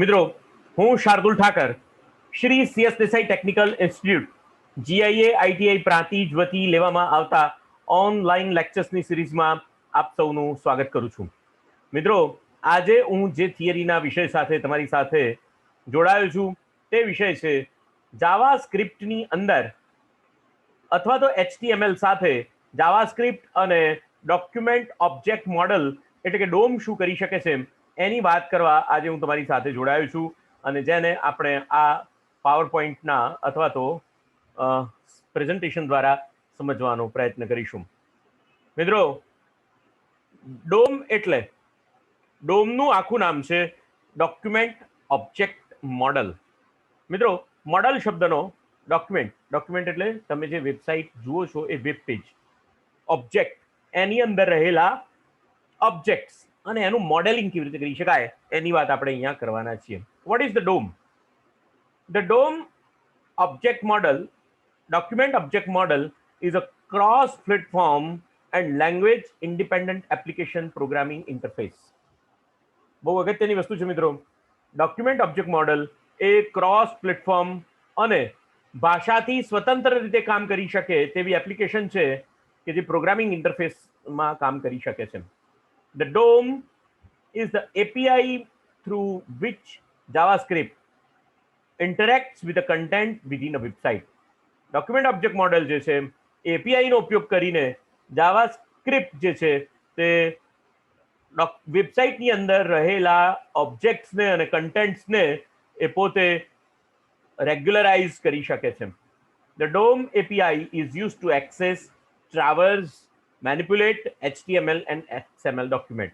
મિત્રો, હું Shardul Thakar Shri CS Desai technical institute GIA ITI Prantij વતી લેવામાં આવતા ઓનલાઈન લેક્ચર્સની સિરીઝમાં આપ સૌનું સ્વાગત કરું છું. મિત્રો, આજે હું જે થિયરીના વિષય સાથે તમારી સાથે જોડાયો છું તે વિષય છે જાવા સ્ક્રિપ્ટની અંદર અથવા તો HTML સાથે જાવાસ્ક્રિપ્ટ અને ડોક્યુમેન્ટ ઓબ્જેક્ટ મોડલ એટલે કે ડોમ શું કરી શકે છે એની વાત કરવા આજે હું તમારી સાથે જોડાયો છું અને જેને આપણે આ પાવર પોઈન્ટના અથવા તો પ્રેઝન્ટેશન દ્વારા સમજવાનો પ્રયત્ન કરીશું. મિત્રો, ડોમ એટલે ડોમનું આખું નામ છે ડોક્યુમેન્ટ ઓબ્જેક્ટ મોડલ. મિત્રો, મોડલ શબ્દનો ડોક્યુમેન્ટ એટલે તમે જે વેબસાઇટ જુઓ છો એ વેબ પેજ, ઓબ્જેક્ટ એની અંદર રહેલા ઓબ્જેક્ટ્સ અને એનું મોડેલિંગ કેવી રીતે કરી શકાય એની વાત આપણે અહીંયા કરવાના છીએ. What is the dome? The dome object model, document object model is a cross platform and language independent application programming interface. બહુ અગત્યની વસ્તુ છે મિત્રો. ડોક્યુમેન્ટ ઓબ્જેક્ટ મોડલ એ ક્રોસ પ્લેટફોર્મ અને ભાષાથી સ્વતંત્ર રીતે કામ કરી શકે તેવી એપ્લિકેશન છે કે જે પ્રોગ્રામિંગ ઇન્ટરફેસમાં કામ કરી શકે છે. The DOM is the API through which JavaScript interacts with the content within a website. Document object model જે છે એપીઆઈ નો ઉપયોગ કરીને જાવાસ્ક્રિપ્ટ જે છે તે વેબસાઇટની અંદર રહેલા ઓબ્જેક્ટ્સને અને કન્ટેન્ટ્સને એ પોતે રેગ્યુલરાઇઝ કરી શકે છે. The DOM API is used to access, traverse, manipulate HTML and XML document.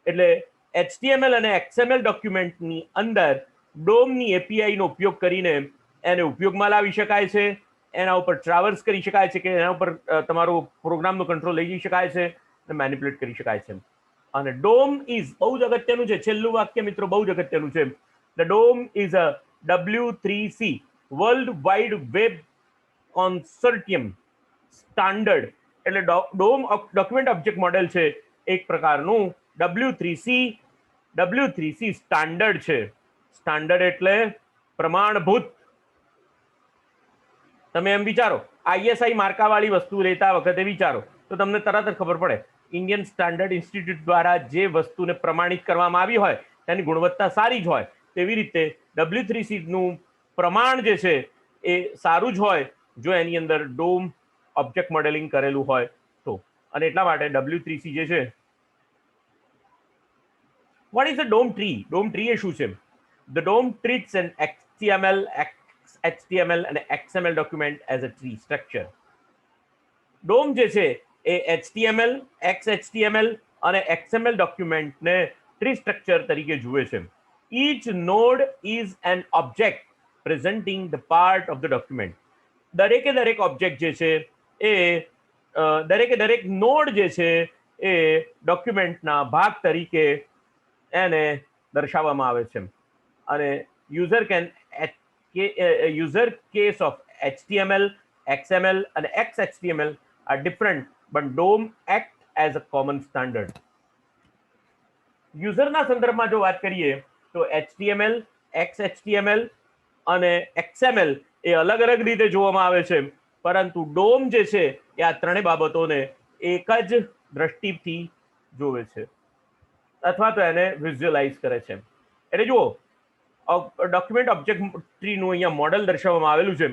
એટલે HTML અને XML ડોક્યુમેન્ટની અંદર ડોમની એપીઆઈ નો ઉપયોગ કરીને એને ઉપયોગમાં લાવી શકાય છે, એના ઉપર ટ્રાવર્સ કરી શકાય છે કે એના ઉપર તમારો પ્રોગ્રામનો કંટ્રોલ લઈ જઈ શકાય છે અને મેનિપ્યુલેટ કરી શકાય છે. અને ડોમ ઇઝ બહુ જ અગત્યનું છે. છેલ્લું વાક્ય મિત્રો બહુ જ અગત્યનું છે. The dome is a W3C world wide web consortium standard. એટલે ડોમ ડોક્યુમેન્ટ ઓબ્જેક્ટ મોડેલ છે એક પ્રકારનું W3C સ્ટાન્ડર્ડ છે. સ્ટાન્ડર્ડ એટલે પ્રમાણભૂત. તમે એમ વિચારો, ISI માર્કાવાળી વસ્તુ લેતા વખતે વિચારો તો તમને તરત જ ખબર પડે ઇન્ડિયન સ્ટાન્ડર્ડ ઇન્સ્ટિટ્યૂટ દ્વારા જે વસ્તુને પ્રમાણિત કરવામાં આવી હોય તેની ગુણવત્તા સારી જ હોય. તેવી રીતે W3C નું પ્રમાણ જે છે એ સારું જ હોય જો એની અંદર ડોમ ઓબ્જેક્ટ મોડેલિંગ કરેલું હોય તો. અને એટલા માટે W3C જે છે. What is a DOM tree? DOM tree એ શું છે? The DOM treats an HTML અને XML document as a tree structure. DOM જે છે એ HTML, XHTML અને XML ડોક્યુમેન્ટને ટ્રી સ્ટ્રક્ચર તરીકે જુએ છે. Each node is an object presenting the part of the document. દરેકે દરેક ઓબ્જેક્ટ જે છે એ દરેકે દરેક નોડ જે છે એ ડોક્યુમેન્ટના ભાગ તરીકે એને દર્શાવવામાં આવે છે. અને user case of HTML, XML and XHTML are different, but DOM act as a common standard. યુઝરના સંદર્ભમાં જો વાત કરીએ તો HTML, XHTML અને XML એ અલગ અલગ રીતે જોવામાં આવે છે, પરંતુ DOM જે છે એ આ ત્રણેય બાબતોને એક જ દ્રષ્ટિથી જોવે છે અથવા તો એને વિઝ્યુઅલાઇઝ કરે છે. એટલે જુઓ, ડોક્યુમેન્ટ ઓબ્જેક્ટ ટ્રીનું અહીંયા મોડલ દર્શાવવામાં આવેલું છે.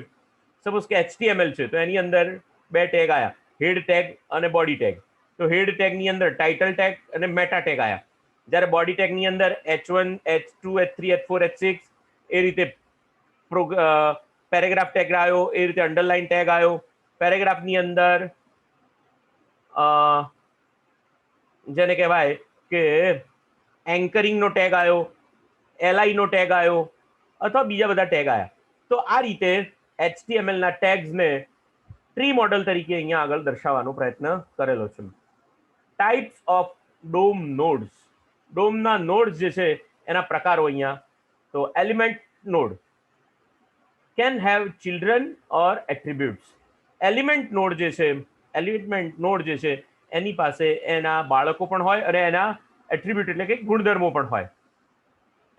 સપોઝ કે HTML છે તો એની અંદર બે ટેગ આવ્યા, હેડ ટેગ અને બોડી ટેગ. તો હેડ ટેગની અંદર ટાઇટલ ટેગ અને મેટા ટેગ આવ્યા, જ્યારે બોડી ટેગની અંદર H1, H2, H3, H4, H6 એ રીતે પેરેગ્રાફ ટેગ આવ્યો, એ રીતે અંડરલાઇન ટેગ આવ્યો. પેરેગ્રાફની અંદર જેને કહેવાય કે એન્કરિંગનો ટેગ આવ્યો, LI નો ટેગ આવ્યો અથવા બીજા બધા ટેગ આવ્યા. તો આ રીતે HTML ના ટેગ્સને ટ્રી મોડલ તરીકે અહીંયા આગળ દર્શાવવાનો પ્રયત્ન કરેલો છે. Types of DOM nodes. ડોમના નોડ્સ જે છે એના પ્રકારો અહીંયા. તો element node can have children or attributes. Element node જે છે એની પાસે એના બાળકો પણ હોય અને એના એટ્રીબ્યુટ એટલે કે ગુણધર્મો પણ હોય.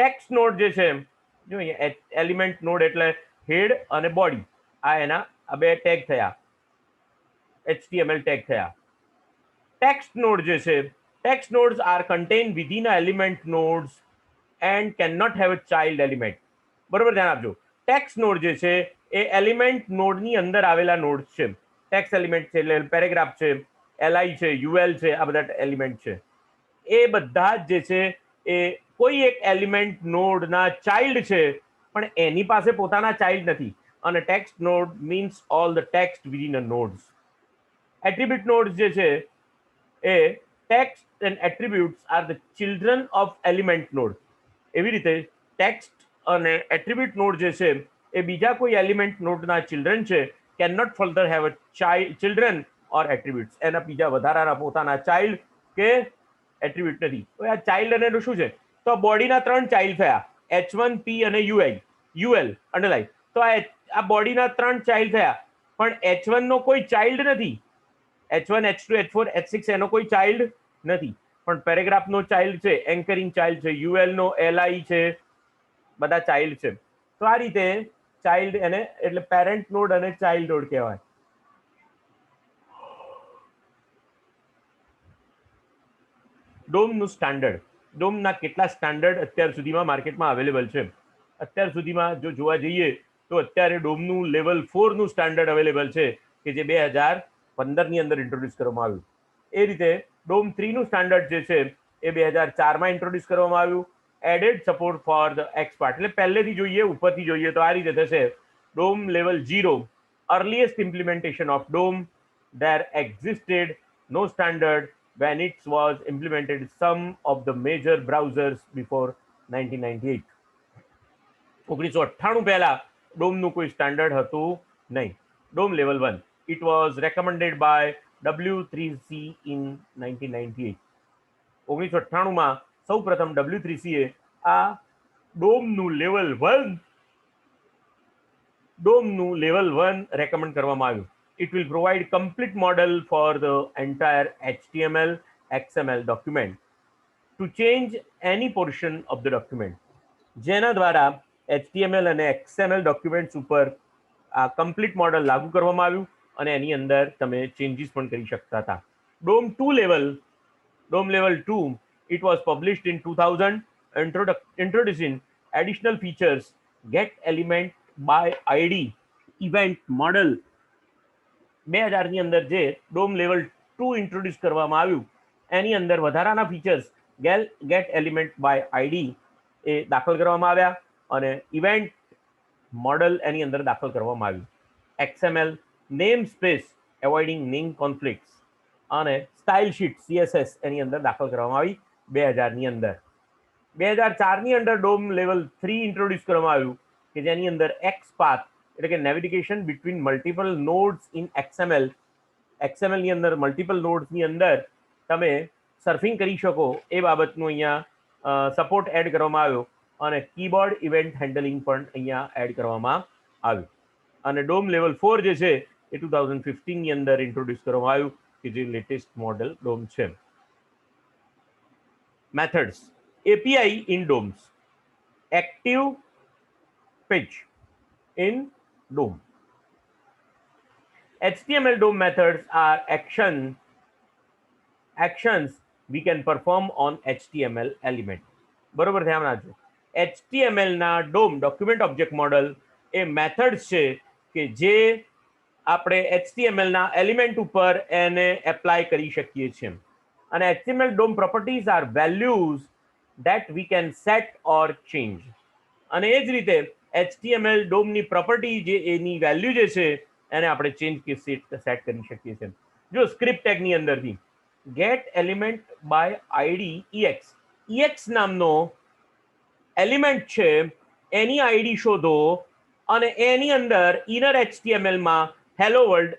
ટેક્સ્ટ નોડ જે છે, જો અહીંયા એલિમેન્ટ નોડ એટલે હેડ અને બોડી, આ એના આ બે ટેગ થયા, HTML ટેગ થયા. ટેક્સ્ટ નોડ જે છે, text nodes are contain within a element nodes and can not have a child element. બરોબર, ધ્યાન આપજો. ટેક્સ્ટ નોડ જે છે એ એલિમેન્ટ નોડની અંદર આવેલા નોડ્સ છે. ટેક્સ્ટ એલિમેન્ટ છે એટલે પેરેગ્રાફ છે, LI છે, UL છે, આ બધા એલિમેન્ટ છે. એ બધા જ જે છે એ કોઈ એક એલિમેન્ટ નોડના ચાઇલ્ડ છે, પણ એની પાસે પોતાના ચાઇલ્ડ નથી. અને text node means all the text within a nodes. Attribute nodes જે છે એ text and attributes are the children of element node. એવી રીતે ટેક્સ્ટ અને એટ્રીબ્યુટ નોડ જે છે એ બીજા કોઈ એલિમેન્ટ નોડના ચિલ્ડ્રન છે. Can not further have a children or attributes. એના બીજા વધારાના પોતાના ચાઇલ્ડ કે એટ્રીબ્યુટ નથી. તો આ ચાઇલ્ડ અને શું છે, તો બોડીના 3 ચાઇલ્ડ થયા, H1, P અને UL અંડરલાઈન. તો આ બોડીના 3 ચાઇલ્ડ થયા, પણ H1 નો કોઈ ચાઇલ્ડ નથી. H1, H2, H4, H6 એનો કોઈ ચાઇલ્ડ નથી, પણ પેરેગ્રાફનો ચાઇલ્ડ છે, એન્કરિંગ ચાઇલ્ડ છે, UL નો LI છે, બધા ચાઇલ્ડ છે. તો આ રીતે ચાઇલ્ડ એને એટલે પેરેન્ટ નોડ અને ચાઇલ્ડ નોડ કહેવાય. ડોમનું સ્ટાન્ડર્ડ, ડોમના કેટલા સ્ટાન્ડર્ડ અત્યાર સુધીમાં માર્કેટમાં અવેલેબલ છે? અત્યાર સુધીમાં જો જોવા જઈએ તો અત્યારે ડોમનું લેવલ 4 નું સ્ટાન્ડર્ડ અવેલેબલ છે, કે જે 2015ની અંદર ઇન્ટ્રોડ્યુસ કરવામાં આવ્યું. એ રીતે ડોમ 3 નું સ્ટાન્ડર્ડ જે છે એ 2004માં ઇન્ટ્રોડ્યુસ કરવામાં આવ્યું. એડેડ સપોર્ટ ફોર ધ એક્સપાર્ટ, એટલે પહેલેથી જોઈએ ઉપરથી જોઈએ તો આ રીતે થશે. Dome level 0, earliest implementation of DOM. There existed no standard when it was implemented some of the major browsers before 1998. 1998 પહેલા ડોમનું કોઈ સ્ટાન્ડર્ડ હતું નહીં. Dome level 1, it was recommended by W3C in 1998. 1998માં સૌપ્રથમ W3C એ આ ડોમનું લેવલ 1 રેકમેન્ડ કરવામાં આવ્યું. It will provide complete model for the entire HTML, XML document to change any portion of the document. જેના દ્વારા HTML અને XML documents ઉપર આ complete model લાગુ કરવામાં આવ્યું અને એની અંદર તમે ચેન્જીસ પણ કરી શકતા હતા. Dome level 2, it was published in 2000, introducing additional features, get element by ID, event model. 2000ની અંદર જે ડોમ લેવલ 2 ઇન્ટ્રોડ્યુસ કરવામાં આવ્યું એની અંદર વધારાના features get element by ID એ દાખલ કરવામાં આવ્યા અને ઇવેન્ટ મોડલ એની અંદર દાખલ કરવામાં આવ્યું. XML name space avoiding name conflicts અને સ્ટાઇલ શીટ CSS એની અંદર દાખલ કરવામાં આવી 2000ની અંદર. 2004ની અંદર ડોમ લેવલ 3 ઇન્ટ્રોડ્યુસ કરવામાં આવ્યું કે જેની અંદર XPath એટલે કે navigation between multiple nodes in XML ની અંદર મલ્ટિપલ નોડ્સની અંદર તમે સર્ફિંગ કરી શકો એ બાબતનું અહીંયા સપોર્ટ એડ કરવામાં આવ્યો અને કીબોર્ડ ઇવેન્ટ હેન્ડલિંગ પણ અહીંયા એડ કરવામાં આવ્યું. અને ડોમ લેવલ 4 જે છે એ 2015ની અંદર ઇન્ટ્રોડ્યુસ કરવામાં આવ્યું કે જે લેટેસ્ટ મોડલ ડોમ છે. Methods, API in DOMs, active page in DOM. HTML DOM methods are actions we can perform on HTML element. બરોબર ધ્યાન રાખજો. HTML ના DOM ડોક્યુમેન્ટ ઓબ્જેક્ટ મોડલ એ મેથડ્સ છે કે જે આપણે HTML ના એલિમેન્ટ ઉપર એને એપ્લાય કરી શકીએ છીએ. અને HTML DOM properties are values that we can set or change. અને એ જ રીતે HTML DOM ની પ્રોપર્ટી જે એની વેલ્યુ જે છે એને આપણે ચેન્જ કે સેટ કરી શકીએ છીએ. જો સ્ક્રિપ્ટ ટેગની અંદરથી get element by ID EX નામનો એલિમેન્ટ છે એની આઈડી શોધો અને એની અંદર ઇનર HTMLમાં હેલો વર્લ્ડ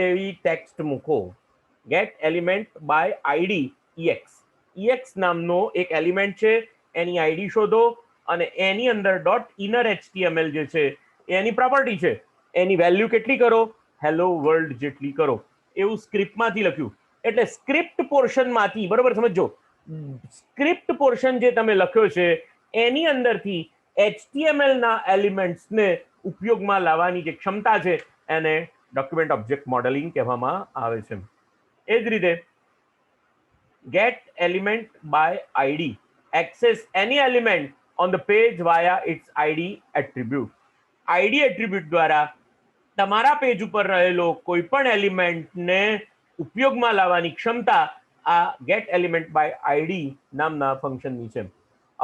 એવી ટેક્સ્ટ મૂકો. Get element by ID EX નામનો એક એલિમેન્ટ છે એની આઈડી શોધો અને એની અંદર ડોટ ઇનર HTML જે છે એની પ્રોપર્ટી છે એની વેલ્યુ કેટલી કરો, હેલો વર્લ્ડ જેટલી કરો. એવું સ્ક્રિપ્ટમાંથી લખ્યું. એટલે સ્ક્રિપ્ટ પોર્શનમાંથી, બરોબર સમજો, સ્ક્રિપ્ટ પોર્શન જે તમે લખ્યો છે એની અંદરથી HTML ના એલિમેન્ટ્સને ઉપયોગમાં લાવવાની જે ક્ષમતા છે એને ડોક્યુમેન્ટ ઓબ્જેક્ટ મોડેલિંગ કહેવામાં આવે છે. એ જ રીતે get element by id access any element on the page via its id attribute. id attribute દ્વારા તમારા પેજ ઉપર રહેલો કોઈ પણ એલિમેન્ટને ઉપયોગમાં લાવવાની ક્ષમતા આ get element by id નામના ફંક્શનની છે.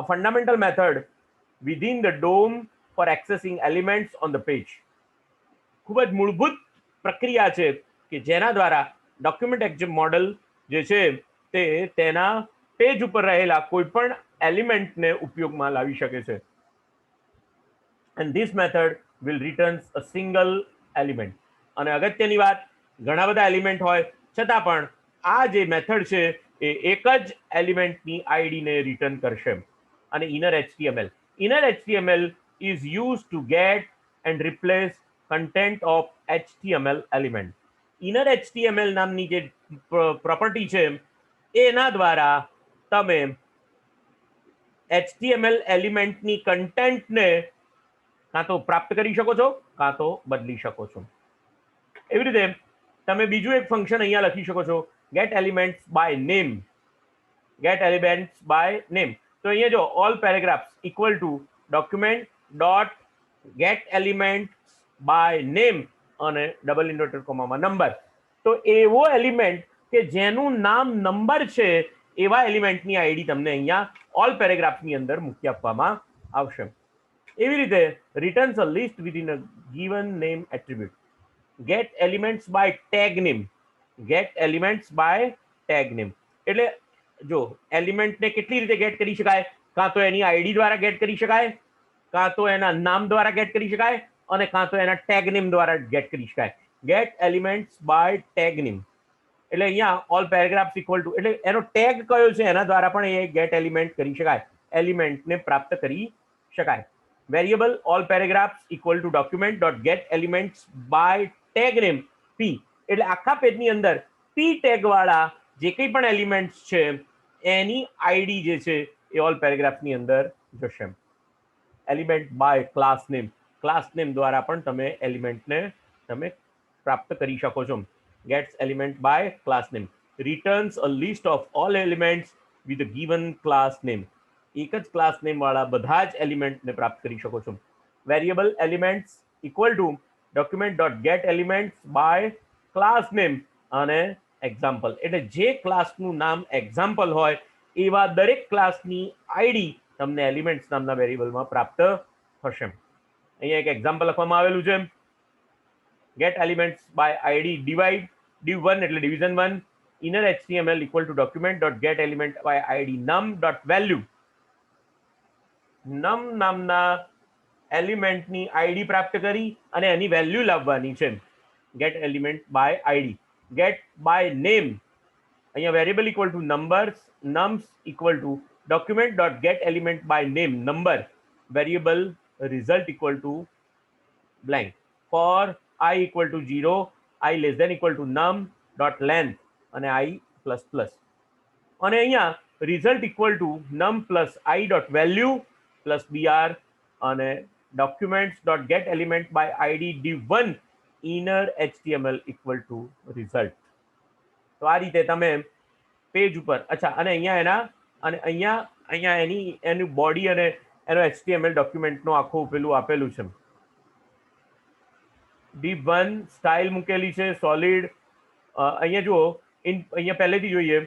A fundamental method within the DOM for accessing elements on the page. ખૂબ જ મૂળભૂત પ્રક્રિયા છે કે જેના દ્વારા ડોક્યુમેન્ટ એક્જેક્ટ મોડલ જે છે તે તેના પેજ ઉપર રહેલા કોઈ પણ એલિમેન્ટને ઉપયોગમાં લાવી શકે છે. And this method will returns a single element. અને અગત્યની વાત, ઘણા બધા એલિમેન્ટ હોય છતાં પણ આ જે મેથડ છે એ એક જ એલિમેન્ટની આઈડીને રિટર્ન કરશે. અને inner HTML. Inner HTML is used to get and replace content of HTML element. Inner HTML નામની જે પ્રોપર્ટી છે એના દ્વારા તમે HTML એલિમેન્ટની કન્ટેન્ટને કાં તો પ્રાપ્ત કરી શકો છો કાં તો બદલી શકો છો. એવી રીતે તમે બીજું એક ફંક્શન અહીંયા લખી શકો છો, get elements by name. Get elements by name. તો અહીંયા જો all paragraphs equal to document dot get elements by name અને ડબલ ઇન્વર્ટેડ કોમામાં નંબર. તો એવો એલિમેન્ટ કે જેનું નામ નંબર છે એવા એલિમેન્ટની આઈડી તમને અહીંયા ઓલ પેરેગ્રાફની અંદર મૂકી આપવામાં આવશે. એવી રીતે returns a list within a given name attribute. Get elements by tag name. Get elements by tag name. એટલે જો એલિમેન્ટને કેટલી રીતે ગેટ કરી શકાય, કાં તો એની આઈડી દ્વારા ગેટ કરી શકાય, કાં તો એના નામ દ્વારા ગેટ કરી શકાય અને કાં તો એના ટેગ નેમ દ્વારા ગેટ કરી શકાય. Get elements by tag name એટલે અહીંયા ઓલ પેરેગ્રાફ્સ ઇક્વલ ટુ એટલે એનો ટેગ કયો છે એના દ્વારા પણ એ ગેટ એલિમેન્ટ કરી શકાય, એલિમેન્ટને પ્રાપ્ત કરી શકાય. Variable all paragraphs equal to document dot get elements by tag name P. એટલે આખા પેજની અંદર પી ટેગ વાળા જે કંઈ પણ એલિમેન્ટ્સ છે એની આઈડી જે છે એ ઓલ પેરેગ્રાફની અંદર જશે. Element by class name. Class name દ્વારા પણ તમે એલિમેન્ટને તમે પ્રાપ્ત કરી શકો છો. Gets element by class name. Returns a list of all elements with a given class name. એક જ ક્લાસ નેમ વાળા બધા જ એલિમેન્ટને પ્રાપ્ત કરી શકો છો. Variable elements equal to document dot get elements by class name અને એક્ઝામ્પલ. એટલે જે ક્લાસનું નામ એક્ઝામ્પલ હોય એવા દરેક ક્લાસની આઈડી તમને એલિમેન્ટ્સ નામના વેરિયેબલમાં પ્રાપ્ત થશે. અહીંયા એક એક્ઝામ્પલ લખવામાં આવેલું છે, get elements by ID divide div1 એટલે division 1 inner html equal to document dot get element by id num dot value. num નામના એલિમેન્ટની આઈડી પ્રાપ્ત કરી અને એની વેલ્યુ લાવવાની છે. Get element by ID. Get by name અહીંયા variable equal to numbers, nums equal to document dot get element by name number. Variable result equal to blank. For i equal to 0, i less than equal to num dot length અને i plus plus. અને અહીંયા result equal to num plus i dot value plus br અને documents dot get element by ID div1 inner html equal to result. તો આ રીતે તમે page ઉપર અચ્છા અને અહીંયા એના અને અહીંયા એનું બોડી અને એનો HTML ડોક્યુમેન્ટનો આખું પેલું આપેલું છે. div1 સ્ટાઇલ મૂકેલી છે સોલિડ. અહીંયા જુઓ અહીંયા પહેલેથી જોઈએ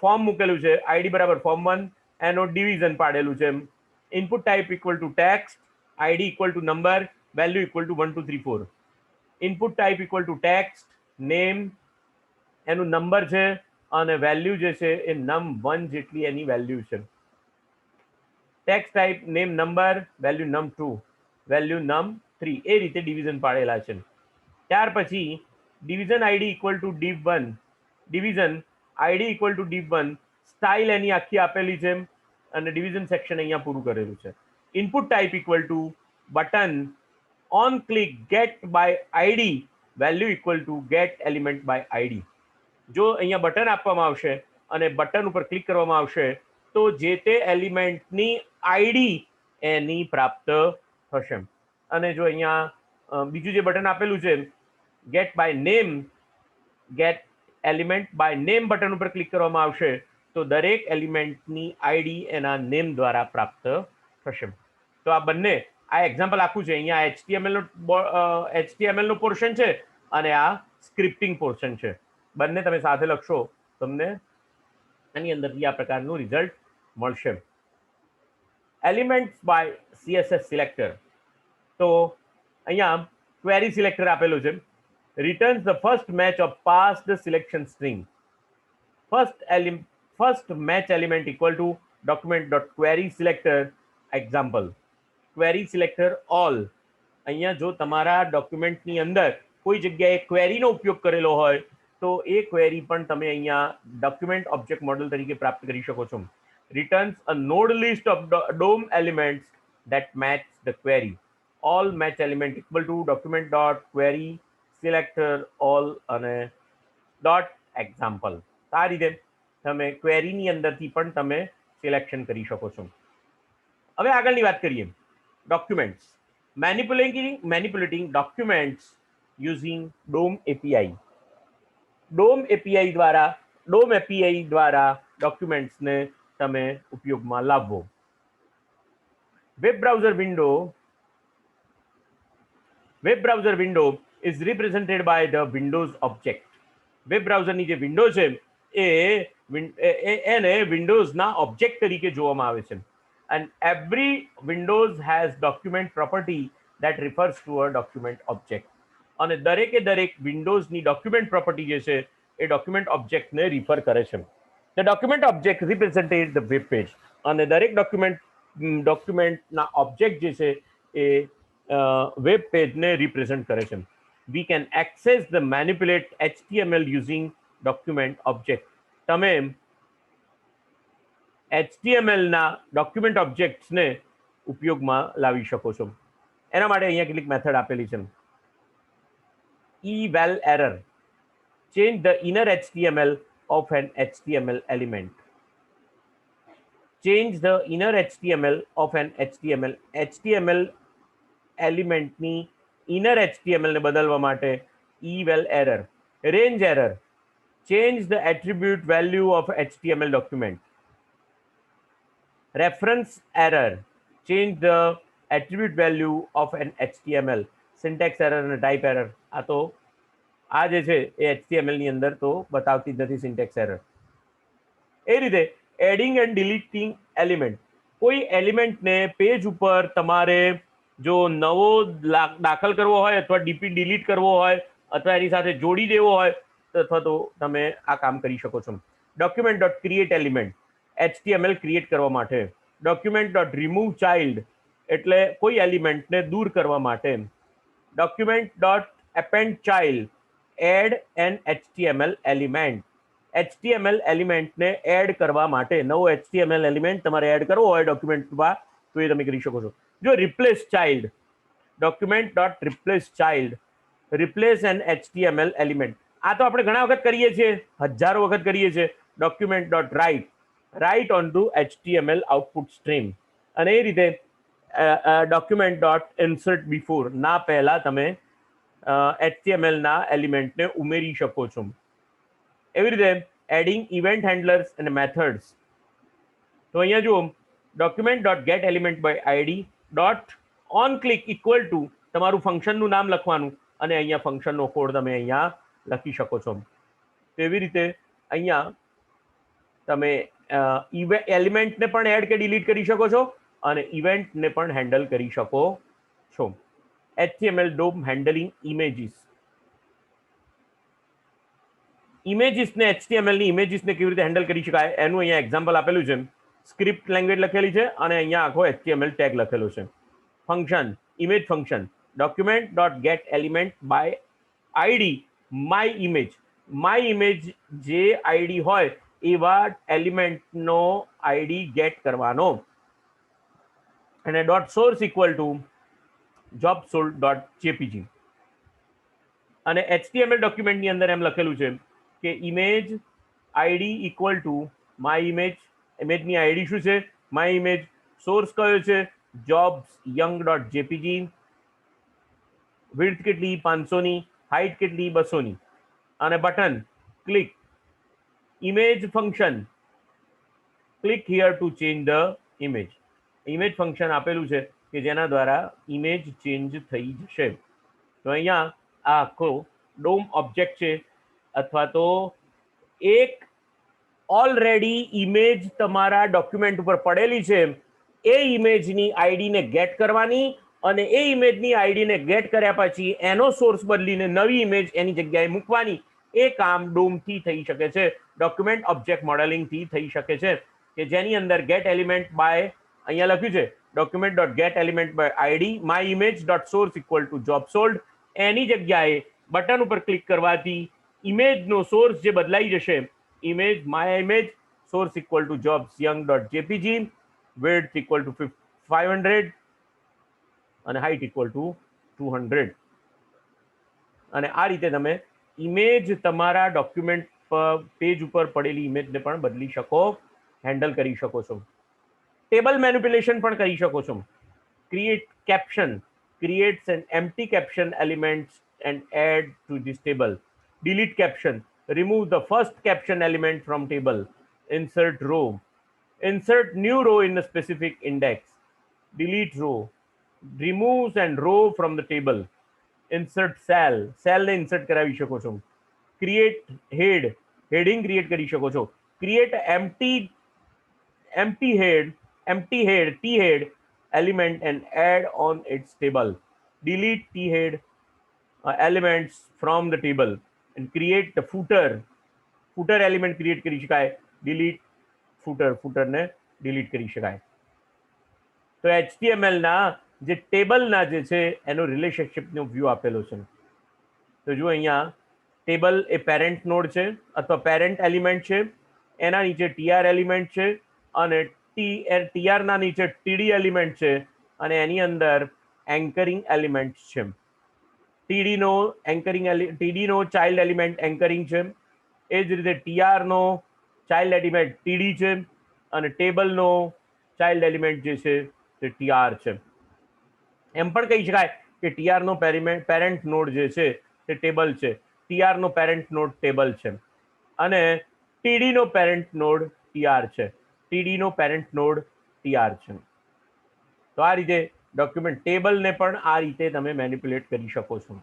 ફોર્મ મૂકેલું છે, આઈડી બરાબર form1 એનો ડિવિઝન પાડેલું છે. Input type equal to text, ID equal to number, value equal to 1 2 3 4. Input type equal to text, name એનું નંબર છે અને વેલ્યુ જે છે એ num1 જેટલી એની વેલ્યુ છે. Text type name number, value num2, value num3. એ રીતે ડિવિઝન પાડેલા છે. ત્યાર પછી division ID equal to div1, division ID equal to div1, style એની આખી આપેલી છે અને ડિવિઝન સેક્શન અહીંયા પૂરું કરેલું છે. Input type equal to button, on click get by ID, value equal to get element by ID. જો અહીંયા બટન આપવામાં આવશે અને બટન ઉપર ક્લિક કરવામાં આવશે તો જે તે એલિમેન્ટની આઈડી એની પ્રાપ્ત થશે. અને જો અહીંયા બીજું જે બટન આપેલું છે get by name, get element by name button ઉપર ક્લિક કરવામાં આવશે તો દરેક એલિમેન્ટની આઈડી એના નેમ દ્વારા પ્રાપ્ત થશે. તો આ બંને, આ એક્ઝામ્પલ આખું છે. અહીંયા એચટીએમએલ નો પોર્શન છે અને આ સ્ક્રિપ્ટિંગ પોર્શન છે. બંને તમે સાથે લખશો તમને આની અંદરથી આ પ્રકારનું રિઝલ્ટ મળશે. Elements by CSS selector. તો અહીંયા ક્વેરી સિલેક્ટર આપેલું છે. returns the first match of passed selection string. First match element equal to document.query selector example. Query selector all. અહીંયા જો તમારા ડોક્યુમેન્ટની અંદર કોઈ જગ્યાએ ક્વેરીનો ઉપયોગ કરેલો હોય તો એ ક્વેરી પણ તમે અહીંયા ડોક્યુમેન્ટ ઓબ્જેક્ટ મોડેલ તરીકે પ્રાપ્ત કરી શકો છો. returns a node list of DOM elements that match the query. All match element equal to document.query selector all અને ડોટ એક્ઝામ્પલ. આ રીતે તમે ક્વેરીની અંદરથી પણ તમે સિલેક્શન કરી શકો છો. હવે આગળની વાત કરીએ. Documents, manipulating documents using DOM API. DOM API દ્વારા ડોક્યુમેન્ટ્સને તમે ઉપયોગમાં લાવવો. Web browser window is represented by the Windows object. Web બ્રાઉઝરની જે વિન્ડો છે એને વિન્ડોઝના ઓબ્જેક્ટ તરીકે જોવામાં આવે છે. and every Windows has document property that refers to a document object. અને દરેકે દરેક વિન્ડોઝની ડોક્યુમેન્ટ પ્રોપર્ટી જે છે એ ડોક્યુમેન્ટ ઓબ્જેક્ટને રિફર કરે છે. The document object represented the web page. અને દરેક ડોક્યુમેન્ટના ઓબ્જેક્ટ જે છે એ વેબ પેજને રિપ્રેઝન્ટ કરે છે. We can access the manipulate HTML using document object. તમે HTML ના ડોક્યુમેન્ટ ઓબ્જેક્ટ્સને ઉપયોગમાં લાવી શકો છો. એના માટે અહીંયા કેટલીક મેથડ આપેલી છે. eval error, change the inner HTML of an HTML element. Change the inner HTML of an HTML એલિમેન્ટની ઇનર HTML ને બદલવા માટે eval error. Range error, change the attribute value of HTML document. Reference error, change the attribute value of an HTML. Syntax error અને type error, આ તો આ જે છે એ HTML ની અંદર તો બતાવતી જ નથી syntax error. એ રીતે એડિંગ એન્ડ ડિલીટિંગ એલિમેન્ટ. કોઈ એલિમેન્ટને પેજ ઉપર તમારે જો નવો દાખલ કરવો હોય અથવા ડિલીટ કરવો હોય અથવા એની સાથે જોડી દેવો હોય અથવા તો તમે આ કામ કરી શકો છો. document.create element, HTML ક્રિએટ કરવા માટે. document.remove child, એટલે કોઈ એલિમેન્ટને દૂર કરવા માટે. document.append child, add an HTML element. HTML એલિમેન્ટને એડ કરવા માટે નવો HTML એલિમેન્ટ તમારે એડ કરવો હોય ડોક્યુમેન્ટમાં તો એ તમે કરી શકો છો. જો replace child, document.replace child, replace an HTML element. આ તો આપણે ઘણા વખત કરીએ છીએ, હજારો વખત કરીએ છીએ. document.write onto HTML output stream. અને એ રીતે document.insert before ના પહેલા તમે HTML ના એલિમેન્ટને ઉમેરી શકો છો. એવી રીતે એડિંગ ઇવેન્ટ હેન્ડલર્સ અને મેથડ્સ. તો અહીંયા જુઓ, document.get element by id dot on click equal to તમારું ફંક્શનનું નામ લખવાનું અને અહીંયા ફંક્શનનો કોડ તમે અહીંયા લખી શકો છો. તો એવી રીતે અહીંયા તમે એલિમેન્ટને પણ એડ કે ડિલીટ કરી શકો છો અને ઇવેન્ટને પણ હેન્ડલ કરી શકો છો. HTML DOM handling images. ઇમેજીસને HTML ની ઇમેજીસને કેવી રીતે હેન્ડલ કરી શકાય એનું અહીંયા એક્ઝામ્પલ આપેલું છે. સ્ક્રિપ્ટ લેંગ્વેજ લખેલી છે અને અહીંયા આખો HTML ટેગ લખેલો છે. Function, image function, document.get element by id my image. my image જે આઈડી હોય એવા એલિમેન્ટનો આઈડી ગેટ કરવાનો અને .source equal to jobsold.jpg. અને HTML ડોક્યુમેન્ટની અંદર એમ લખેલું છે કે image ID equal to my image. ઇમેજની આઈડી શું છે? My image. સોર્સ કયો છે jobs young.jpg, વિડ્થ કેટલી 500 ની, હાઇટ કેટલી 200 ની, અને button click image function, click here to change the image. Image function આપેલું છે કે જેના દ્વારા ઇમેજ ચેન્જ થઈ જશે. તો અહીંયા આ આખો ડોમ ઓબ્જેક્ટ છે, અથવા તો એક ઓલરેડી ઇમેજ તમારા ડોક્યુમેન્ટ ઉપર પડેલી છે, એ ઇમેજની આઈડીને ગેટ કરવાની, અને એ ઇમેજની આઈડીને ગેટ કર્યા પછી એનો સોર્સ બદલીને નવી ઇમેજ એની જગ્યાએ મૂકવાની. એ કામ ડોમથી થઈ શકે છે, ડોક્યુમેન્ટ ઓબ્જેક્ટ મોડેલિંગથી થઈ શકે છે, કે જેની અંદર ગેટ એલિમેન્ટ બાય, અહીંયા લખ્યું છે document dot get element by ID my image dot source equal to job sold. એની જગ્યાએ બટન ઉપર ક્લિક કરવાથી ઇમેજનો સોર્સ જે બદલાઈ જશે, image my image source equal two jobs young dot JPG, width equal to 500 અને હાઇટ ઇક્વલ ટુ 200. અને આ રીતે તમે ઇમેજ તમારા ડોક્યુમેન્ટ પેજ ઉપર પડેલી ઇમેજને પણ બદલી શકો, હેન્ડલ કરી શકો છો. ટેબલ મેનિપ્યુલેશન પણ કરી શકો છો. Create caption, creates an empty caption elements and add to this table. Delete caption, remove the first caption element from table. Insert row, insert new row in a specific index. Delete row, removes and row from the table. Insert cell, cell ને insert કરાવી શકો છો. Create head, heading create કરી શકો છો. Create empty head t head element and add on its table. Delete t head elements from the table and create the footer element create કરી શકાય. delete footer ને delete કરી શકાય. તો HTML ના જે ટેબલના જે છે એનો રિલેશનશિપનો વ્યૂ આપેલો છે. તો જો અહીંયા ટેબલ એ પેરેન્ટ નોડ છે અથવા પેરેન્ટ એલિમેન્ટ છે, એના નીચે ટીઆર એલિમેન્ટ છે, અને ટીઆર ના નીચે ટીડી એલિમેન્ટ છે, અને એની અંદર એન્કરિંગ એલિમેન્ટ છે. ટીડીનો ચાઇલ્ડ એલિમેન્ટ એન્કરિંગ છે, એ જ રીતે ટીઆરનો ચાઇલ્ડ એલિમેન્ટ ટીડી છે, અને ટેબલનો ચાઇલ્ડ એલિમેન્ટ જે છે તે ટીઆર છે. એમ પણ કહી શકાય કે ટીઆરનો પેરેન્ટ નોડ જે છે તે ટેબલ છે, ટીઆરનો પેરેન્ટ નોડ ટેબલ છે, અને ટીડીનો પેરેન્ટ નોડ ટીઆર છે, ટીડીનો પેરેન્ટ નોડ ટીઆર છે. તો આ રીતે ડોક્યુમેન્ટ ટેબલને પણ આ રીતે તમે મેનિપ્યુલેટ કરી શકો છો.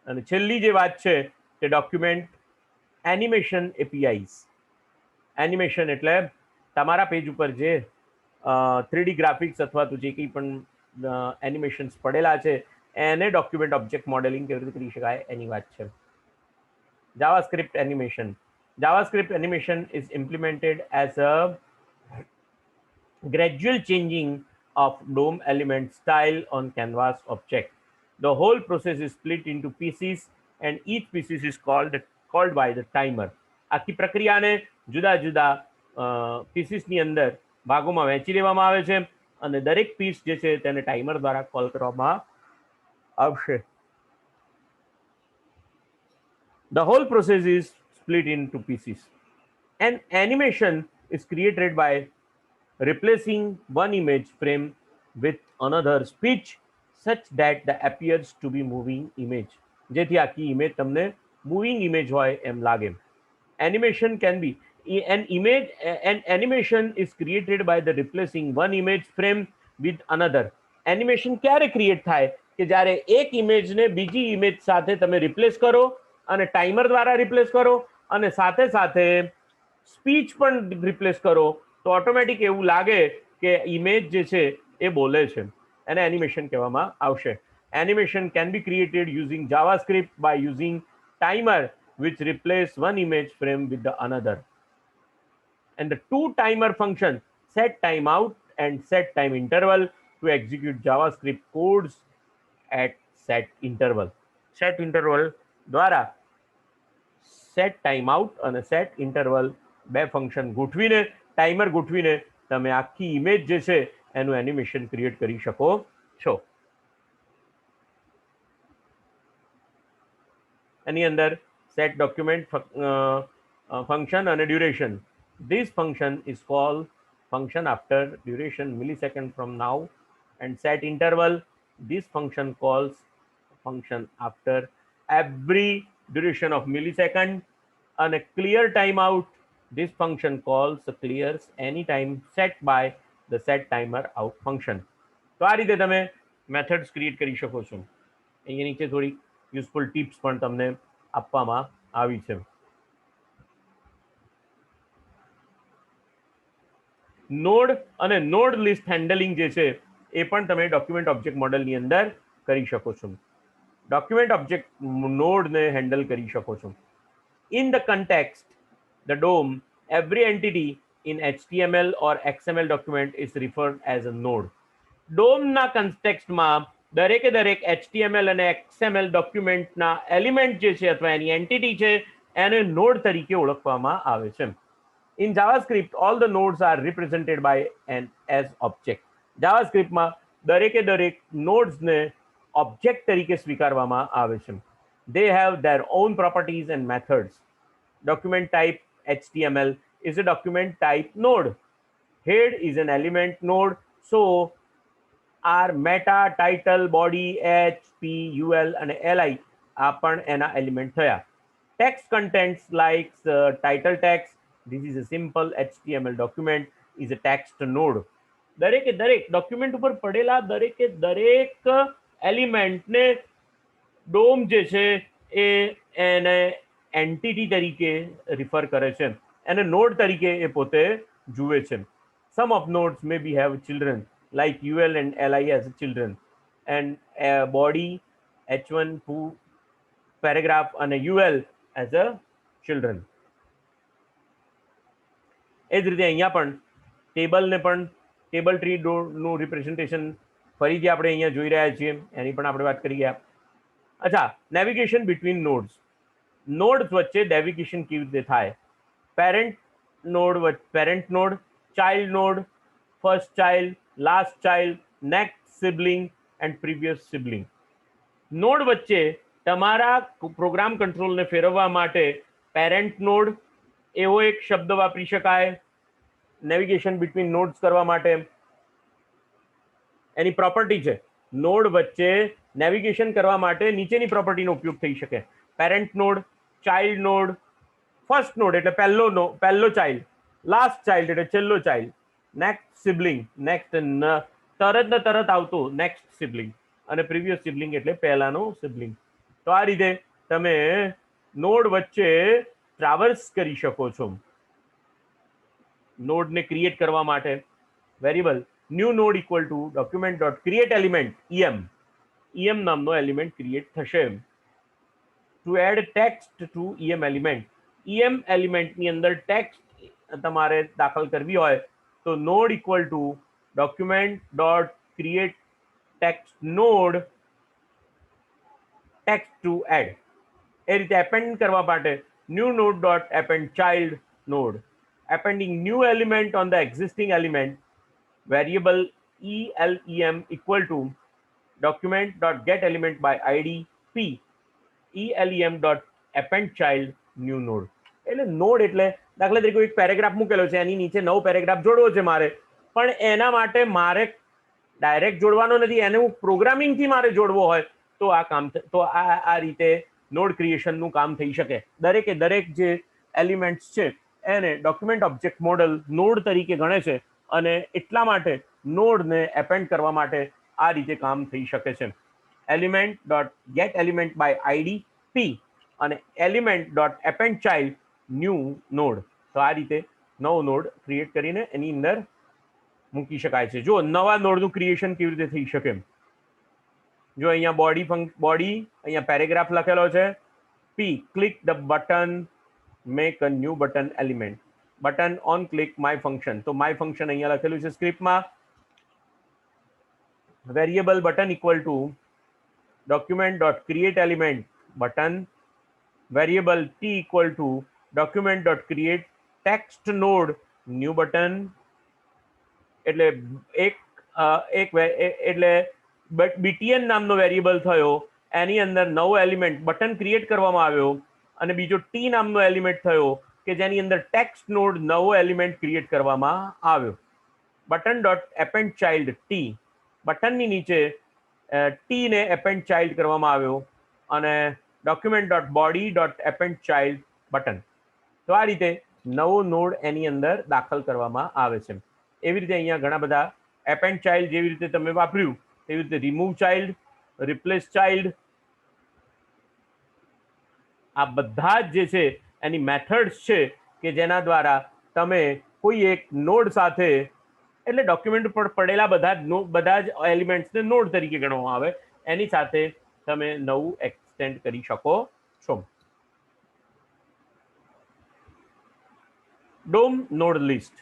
અને છેલ્લી જે વાત છે તે ડોક્યુમેન્ટ એનિમેશન એપીઆઈસ. એનિમેશન એટલે તમારા પેજ ઉપર જે 3D ગ્રાફિક્સ અથવા તો જે કંઈ પણ એનિમેશન્સ પડેલા છે એને ડોક્યુમેન્ટ ઓબ્જેક્ટ મોડેલિંગ કેવી રીતે કરી શકાય એની વાત છે. JavaScript animation. JavaScript animation is implemented as a gradual changing of DOM element style on canvas object. The whole process is split into pieces and each pieces is called by the timer. આખી પ્રક્રિયાને જુદા જુદા પીસીસની અંદર ભાગોમાં વહેંચી દેવામાં આવે છે, અને દરેક પીસ જે છે તેને ટાઈમર દ્વારા કોલ કરવામાં આવશે. The whole process is split into pieces. An animation is created by replacing one image frame with another speech such that the appears to be moving image. જેથી આખી ઇમેજ તમને moving image હોય એમ લાગે. Animation can be an animation is created by the replacing one image frame with another. Animation ક્યારે create થાય કે જ્યારે એક ઇમેજને બીજી ઇમેજ સાથે તમે રિપ્લેસ કરો, અને ટાઈમર દ્વારા રિપ્લેસ કરો, અને સાથે સાથે સ્પીચ પણ રિપ્લેસ કરો, તો ઓટોમેટિક એવું લાગે કે ઇમેજ જે છે એ બોલે છે. એને એનિમેશન કહેવામાં આવશે. Animation can be created using JavaScript by using timer which replace one image frame with the another. And the two timer function set timeout and set time interval to execute JavaScript codes at set interval. Set interval દ્વારા set timeout અને set interval બે function ગોઠવીને, timer ગોઠવીને તમે આખી image જે છે એનું એનિમેશન ક્રિએટ કરી શકો છો. એની અંદર set document function અને duration. This function is called function after duration millisecond from now and set interval. This function calls function after every duration of millisecond and a clear timeout. This function calls clears any time set by the set timer out function. તો આ રીતે તમે methods create કરી શકો છો. અહીંયા નીચે થોડી યુઝફુલ ટિપ્સ પણ તમને આપવામાં આવી છે. નોડ અને નોડ લિસ્ટ હેન્ડલિંગ જે છે એ પણ તમે ડોક્યુમેન્ટ ઓબ્જેક્ટ મોડલની અંદર કરી શકો છો. ડોક્યુમેન્ટ ઓબ્જેક્ટ નોડને હેન્ડલ કરી શકો છો. In the context, the DOM, every entity in HTML or XML document is referred as a node. DOM ના કન્ટેક્સ્ટમાં દરેકે દરેક HTML અને XML ડોક્યુમેન્ટના એલિમેન્ટ જે છે અથવા એની એન્ટિટી છે એને નોડ તરીકે ઓળખવામાં આવે છે. In JavaScript, all the nodes are represented by an as object. JavaScriptમાં દરેકે દરેક નોડ્સને ઓબ્જેક્ટ તરીકે સ્વીકારવામાં આવે છે. They have their own properties and methods. Document type HTML is a document type node. Head is an element node. So are meta, title, body, H, P, UL and LI આ પણ એના element થયા. Text contents like title text. This is a simple HTML document is a text node. દરેકે દરેક document ઉપર પડેલા દરેકે દરેક એલિમેન્ટને ડોમ જે છે એ એને એન્ટિટી તરીકે રિફર કરે છે, એને નોડ તરીકે એ પોતે જુએ છે. Some of nodes may be have children like UL and LI as children and body H1 paragraph અને UL એઝ અ ચિલ્ડ્રન. એ જ રીતે અહીંયા પણ ટેબલને પણ ટેબલ ટ્રી નું રિપ્રેઝન્ટેશન ફરીથી આપણે અહીંયા જોઈ રહ્યા છીએ, એની પણ આપણે વાત કરી ગયા. અચ્છા, નેવિગેશન બિટવીન નોડ્સ. નોડ્સ વચ્ચે નેવિગેશન કેવી રીતે થાય? Parent node, child node, first child, last child, next sibling and previous sibling. Node વચ્ચે તમારા પ્રોગ્રામ કંટ્રોલને ફેરવવા માટે પેરેન્ટ નોડ એવો એક શબ્દ વાપરી શકાય. નેવિગેશન બિટવીન નોડ્સ કરવા માટે એની પ્રોપર્ટી છે. નોડ વચ્ચે નેવિગેશન કરવા માટે નીચેની પ્રોપર્ટીનો ઉપયોગ થઈ શકે. Parent node, child node, first node એટલે પહેલો ચાઇલ્ડ, લાસ્ટ ચાઇલ્ડ એટલે છેલ્લો ચાઇલ્ડ, નેક્સ્ટ સિબલિંગ નેક્સ્ટ તરત ને તરત આવતું નેક્સ્ટ સિબલિંગ અને પ્રીવિયસ સિબલિંગ એટલે પહેલાનો સિબલિંગ. તો આ રીતે તમે નોડ વચ્ચે ટ્રાવર્સ કરી શકો છો. નોડને ક્રિએટ કરવા માટે variable new node equal to document dot create element EM નામનો એલિમેન્ટ ક્રિએટ થશે. To add text to EM element, EM એલિમેન્ટની અંદર ટેક્સ્ટ તમારે દાખલ કરવી હોય તો node equal to document dot create text node text to add. એ રીતે એપેન્ડ કરવા માટે new node dot append child node, appending new element on the existing element, variable ELEM equal to document dot get element by ID P, ELEM dot append child new node. એટલે node એટલે દાખલા તરીકે એક paragraph મૂકેલો છે, એની નીચે નવો paragraph જોડવો છે મારે, પણ એના માટે મારે ડાયરેક્ટ જોડવાનો નથી, એને હું પ્રોગ્રામિંગથી મારે જોડવો હોય તો આ કામ તો આ રીતે નોડ ક્રિએશનનું કામ થઈ શકે. દરેકે દરેક જે એલિમેન્ટ્સ છે એને ડોક્યુમેન્ટ ઓબ્જેક્ટ મોડલ નોડ તરીકે ગણે છે અને એટલા માટે નોડને એપેન્ડ કરવા માટે આ રીતે કામ થઈ શકે છે. Element dot get element by ID P અને element dot append child new node. તો આ રીતે નવો નોડ ક્રિએટ કરીને એની અંદર મૂકી શકાય છે. જો નવા નોડનું ક્રિએશન કેવી રીતે થઈ શકે? જો અહીંયા બોડી અહીંયા પેરેગ્રાફ લખેલો છે. P, click the button, make a new button element, button on click my function. તો માય ફંક્શન અહીંયા લખેલું છે સ્ક્રિપ્ટમાં. Variable button equal to document dot create element button, variable T equal to document dot create text node new button. એટલે એટલે BTN નામનો variable થયો, એની અંદર નવો એલિમેન્ટ બટન ક્રિએટ કરવામાં આવ્યો, અને બીજો T નામનો એલિમેન્ટ થયો કે જેની અંદર ટેક્સ્ટ નોડ નવો એલિમેન્ટ ક્રિએટ કરવામાં આવ્યો. Button dot append child T, બટનની નીચે ટી ને એપેન્ડ ચાઇલ્ડ કરવામાં આવ્યો, અને document dot body dot append child button. તો આ રીતે નવો નોડ એની અંદર દાખલ કરવામાં આવે છે. એવી રીતે અહીંયા ઘણા બધા એપેન્ડ ચાઇલ્ડ જેવી રીતે તમે વાપર્યું તેવી રીતે રિમૂવ ચાઇલ્ડ, રિપ્લેસ ચાઇલ્ડ, આ બધા જ જે છે એની મેથડ્સ છે કે જેના દ્વારા તમે કોઈ એક નોડ સાથે, એટલે ડોક્યુમેન્ટ પર પડેલા બધા જ એલિમેન્ટ્સને નોડ તરીકે ગણવામાં આવે, એની સાથે તમે નવું એક્સટેન્ડ કરી શકો છો. DOM node list.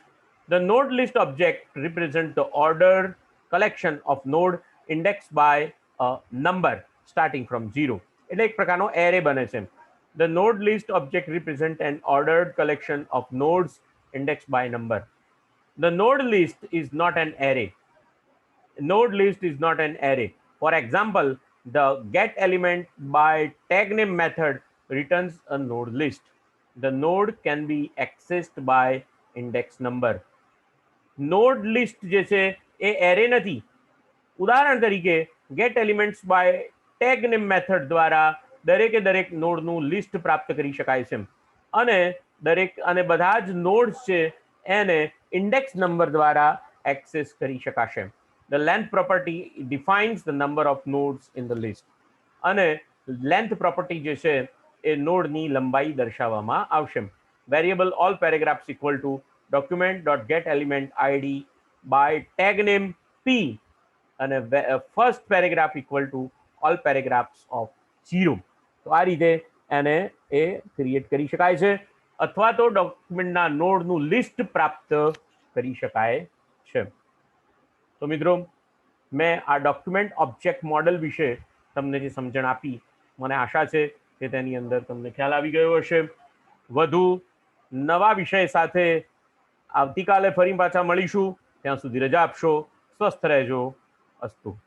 The node list object represents the ordered collection of node indexed by a number starting from 0. એટલે એક પ્રકારનો એરે બને છે. The node list object represents an ordered collection of nodes indexed by number. The node list is not an array. Node list is not an array. For example, the get element by tag name method returns a node list. The node can be accessed by index number. Node list જે છે એ array નથી. ઉદાહરણ તરીકે get elements by tag name method દ્વારા દરેક નોડનું list પ્રાપ્ત કરી શકાય છે, અને બધા જ નોડ્સ છે એને ઇન્ડેક્સ નંબર દ્વારા એક્સેસ કરી શકાશે. The length property defines the number of nodes in the list. અને લેન્થ પ્રોપર્ટી જે છે એ નોડની લંબાઈ દર્શાવવામાં આવશે. Variable all paragraphs equal to document dot get element ID by tag name P, અને first paragraph equal to all paragraphs of 0. તો આ રીતે એને એ ક્રિએટ કરી શકાય છે, અથવા તો ડોક્યુમેન્ટના નોડનું લિસ્ટ પ્રાપ્ત કરી શકાય છે. તો મિત્રો, મેં આ ડોક્યુમેન્ટ ઓબ્જેક્ટ મોડેલ વિશે તમને જે સમજણ આપી, મને આશા છે કે તેની અંદર તમને ખ્યાલ આવી ગયો હશે. વધુ નવા વિષય સાથે આવતીકાલે ફરી પાછા મળીશું. ત્યાં સુધી રજા આપશો. સ્વસ્થ રહેજો. અસ્તુ.